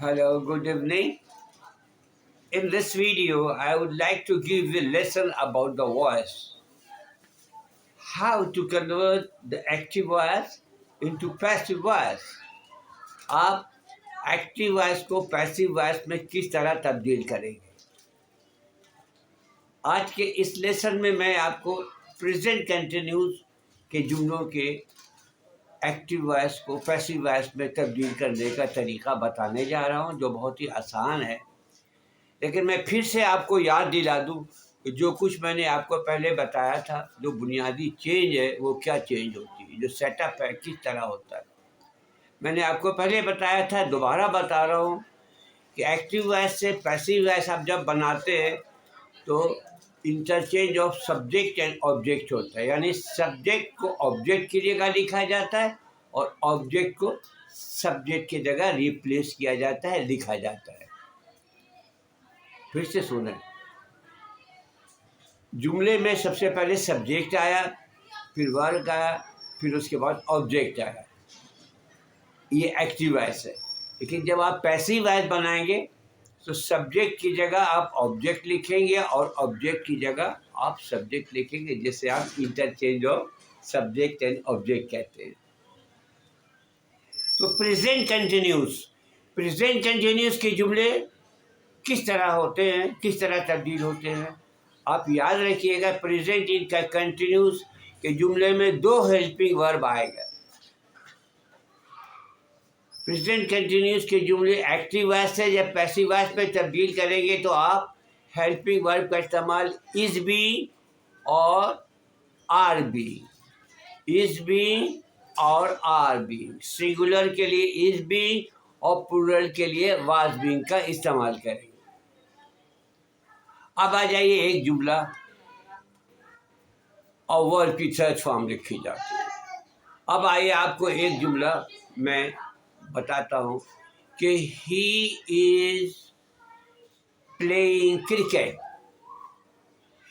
Hello, good evening. In this video, I would like to give a lesson about the voice. How to convert the active voice into passive voice. आप active voice को passive voice में किस तरह तब्दील करेंगे। आज के इस लेसन में मैं आपको प्रेजेंट कंटिन्यूस के जुमलों के एक्टिव वॉइस को पैसिव वॉइस में तब्दील करने का तरीका बताने जा रहा हूं, जो बहुत ही आसान है। लेकिन मैं फिर से आपको याद दिला दूं कि जो कुछ मैंने आपको पहले बताया था, जो बुनियादी चेंज है वो क्या चेंज होती है, जो सेटअप है किस तरह होता है। मैंने आपको पहले बताया था, दोबारा बता रहा हूँ कि एक्टिव वॉइस से पैसिव वॉइस आप जब बनाते हैं तो interchange of subject and object होता है, यानी सब्जेक्ट को ऑब्जेक्ट की जगह लिखा जाता है और ऑब्जेक्ट को सब्जेक्ट की जगह रिप्लेस किया जाता है, लिखा जाता है। फिर से सुने, जुमले में सबसे पहले सब्जेक्ट आया, फिर वर्ब आया, फिर उसके बाद ऑब्जेक्ट आया। ये एक्टिव वॉइस है। लेकिन जब आप पैसिव वॉइस बनाएंगे तो सब्जेक्ट की जगह आप ऑब्जेक्ट लिखेंगे और ऑब्जेक्ट की जगह आप सब्जेक्ट लिखेंगे, जिसे आप interchange of subject and object कहते हैं। तो प्रेजेंट कंटिन्यूस के जुमले किस तरह होते हैं, किस तरह तब्दील होते हैं, आप याद रखिएगा। प्रेजेंट इन कंटिन्यूस के जुमले में दो हेल्पिंग वर्ब आएगा। प्रेजेंट कंटिन्यूस के जुमले एक्टिव वॉइस से या पैसिव वॉइस में तब्दील करेंगे तो आप हेल्पिंग वर्ब का इस्तेमाल इज बी और आर बी, इज बी और आर बी, सिंगुलर के लिए इज बी और प्लूरल के लिए वाज बीइंग का इस्तेमाल करेंगे। अब आ जाइए एक जुमला और वर्ब की थर्ड फॉर्म लिखी जाती है। अब आइए आपको एक जुमला मैं बताता हूँ कि he is playing cricket,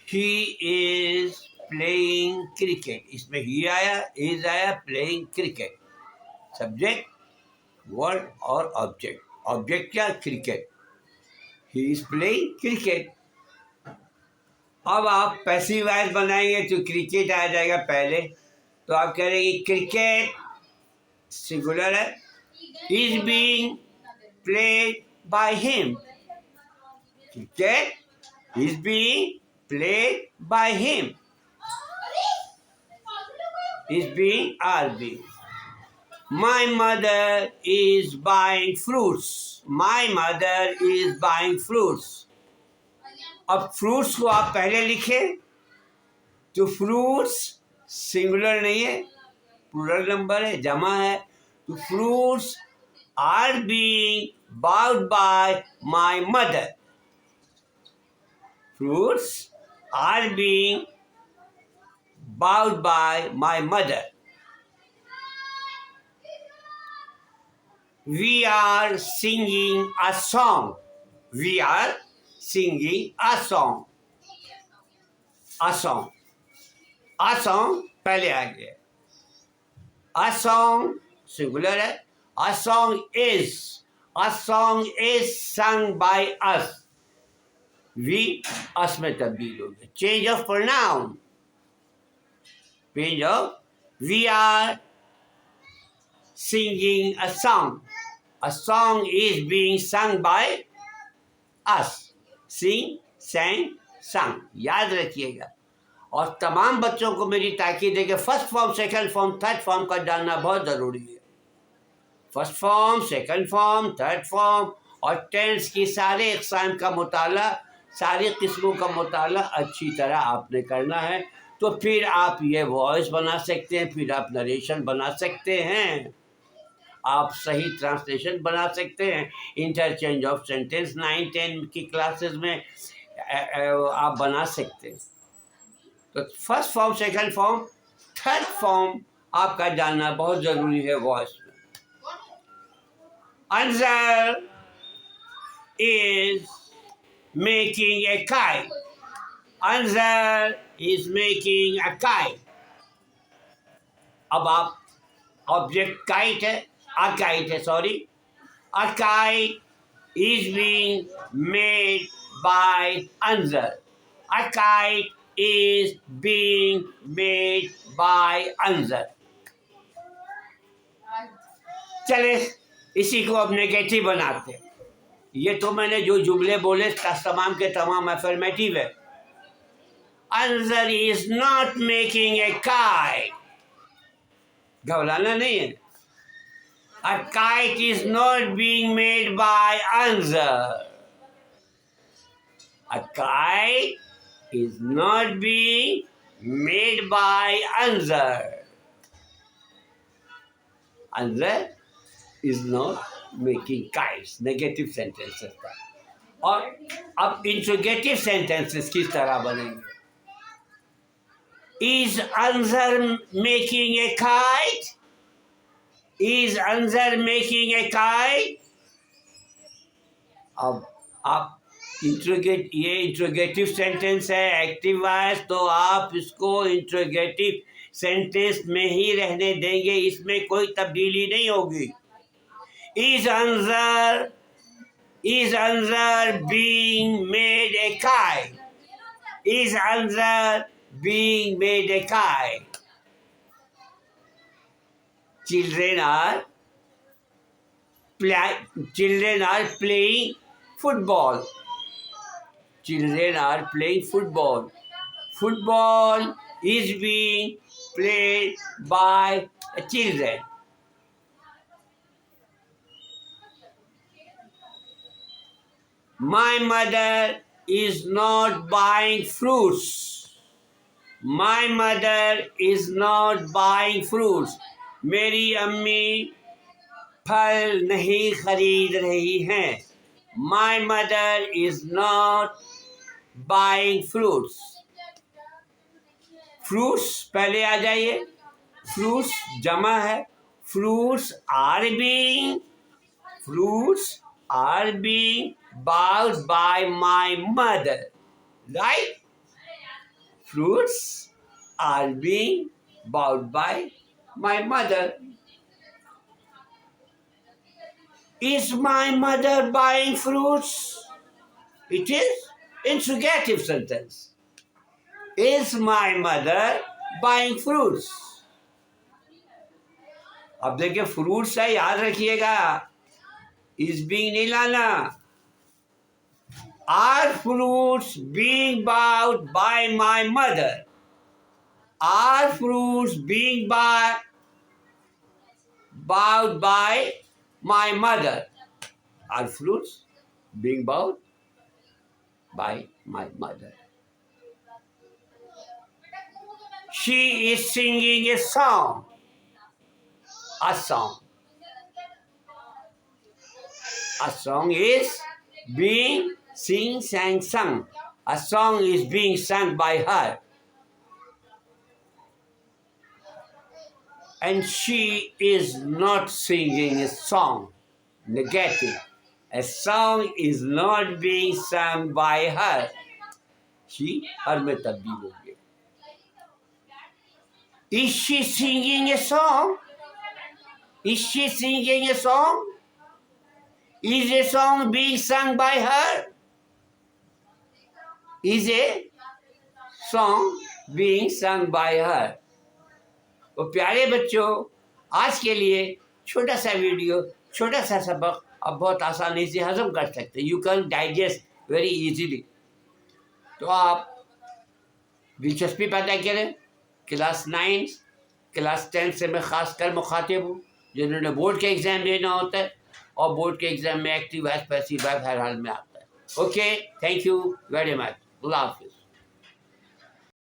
he is playing cricket. इसमें ही आया, इज आया, प्लेइंग क्रिकेट, सब्जेक्ट वर्ड और ऑब्जेक्ट। ऑब्जेक्ट क्या? Cricket. He is playing cricket. अब आप पैसिव वॉइस बनाएंगे तो क्रिकेट आ जाएगा पहले, तो आप कह रहे हैं क्रिकेट सिंगुलर है, is being played by him. Cricket is being played by him. Is being are being. My mother is buying fruits. My mother is buying fruits. अब फ्रूट्स को आप पहले लिखें तो फ्रूट्स सिंगुलर नहीं है, प्लूरल नंबर है, जमा है। तो fruits are being bought by my mother. Fruits are being bought by my mother. We are singing a song. We are singing a song. A song. A song पहले आ गया। A song singular है। A song is sung by us. We us में तब्दील हो गया। Change of pronoun. Change of we are singing a song. A song is being sung by us. Sing, sang, sung. याद रखिएगा। और तमाम बच्चों को मेरी ताकीद है कि first form, second form, third form का जानना बहुत ज़रूरी है। First form, second form, third form और टेंस की सारे इक़साम का मुताला, सारी किस्मों का मुताला अच्छी तरह आपने करना है। तो फिर आप ये वॉइस बना सकते हैं, फिर आप नरेशन बना सकते हैं, आप सही ट्रांसलेशन बना सकते हैं। इंटरचेंज ऑफ सेंटेंस 9-10 की क्लासेस में आप बना सकते हैं। तो first form, second form, third form आपका जानना बहुत ज़रूरी है वॉइस में। Answer is making a kite. Answer is making a kite. अब आप ऑब्जेक्ट काइट है, अ काइट है, sorry, a kite is being made by another. A kite is being made by another. चले इसी को अब नेगेटिव बनाते हैं. ये तो मैंने जो जुमले बोले तमाम के तमाम अफर्मेटिव है. Another is not making a kite. घबराना नहीं है. A kite is not being made by another. A kite is not being made by another. Another is not making kites. Negative sentences था. और अब interrogative sentences किस तरह बनेंगे? Is another making a kite? Is another making a kite? अब आप ये interrogative sentence है, एक्टिव वॉइस, तो आप इसको इंट्रोगेटिव सेंटेंस में ही रहने देंगे, इसमें कोई तब्दीली नहीं होगी. Is another being made a kite? Is another being made a kite? Children are playing football. Children are playing football. Football is being played by children. My mother is not buying fruits. My mother is not buying fruits. मेरी अम्मी फल नहीं खरीद रही हैं. My mother is not buying fruits. Fruits पहले आ जाइए. Fruits जमा है. Fruits are being bought by my mother. Right? Fruits are being bought by my mother. Is my mother buying fruits? It is interrogative sentence. Is my mother buying fruits? अब देखिए fruits है, याद रखिएगा, is being नहीं लाना. Are fruits being bought by my mother? Are fruits being bought by my mother? Are fruits being bought by my mother? She is singing a song. A song. A song is being sung. A song is being sung by her. And she is not singing a song. Negative. A song is not being sung by her. She, her में तब्दील हो गई. Is she singing a song? Is she singing a song? Is a song being sung by her? Is a song being sung by her? तो प्यारे बच्चों, आज के लिए छोटा सा वीडियो, छोटा सा सबक आप बहुत आसानी से हजम कर सकते हैं. You can digest very easily. तो आप दिलचस्पी पैदा करें. क्लास 9, क्लास 10 से मैं ख़ास कर मुखातिब हूँ जिन्होंने बोर्ड के एग्ज़ाम देना होता है, और बोर्ड के एग्ज़ाम में एक्टिव वॉइस पैसिव वॉइस हर हाल में आता है. Okay, thank you very much. अल्लाह हाफ़िज़.